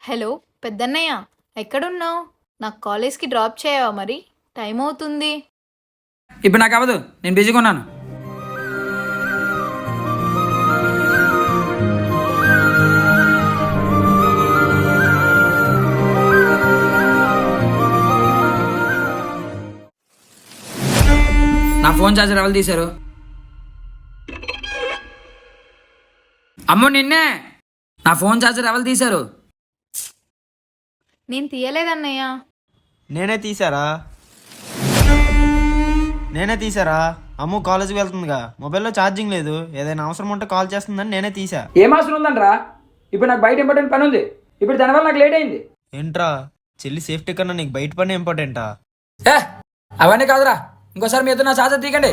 Hello పెద్దన్నయ్య, ఎక్కడున్నావు? నాకు కాలేజ్కి డ్రాప్ చేయవా? మరి టైం అవుతుంది. ఇప్పుడు నాకు అవ్వదు, నేను బిజీగా ఉన్నాను. నా ఫోన్ ఛార్జర్ ఎవరు తీశారు? అమ్మో నిన్నే! నా ఫోన్ ఛార్జర్ ఎవరు తీశారు? నేను తీయలేదన్నయ్య. నేనే తీసారా? అమ్ము కాలేజీకి వెళ్తుందిగా, మొబైల్లో ఛార్జింగ్ లేదు. ఏదైనా అవసరం ఉంటే కాల్ చేస్తుందని నేనే తీసా. ఏం అవసరం ఉందంట్రా? ఇప్పుడు నాకు బయట ఇంపార్టెంట్ పని ఉంది. ఇప్పుడు దానివల్ల నాకు లేట్ అయింది. ఏంట్రా, చెల్లి సేఫ్టీ కన్నా నీకు బయట పని ఇంపార్టెంటా? ఏ అవన్నీ కాదురా, ఇంకోసారి మీ ఇద్దరు నా ఛార్జర్ తీయకండి.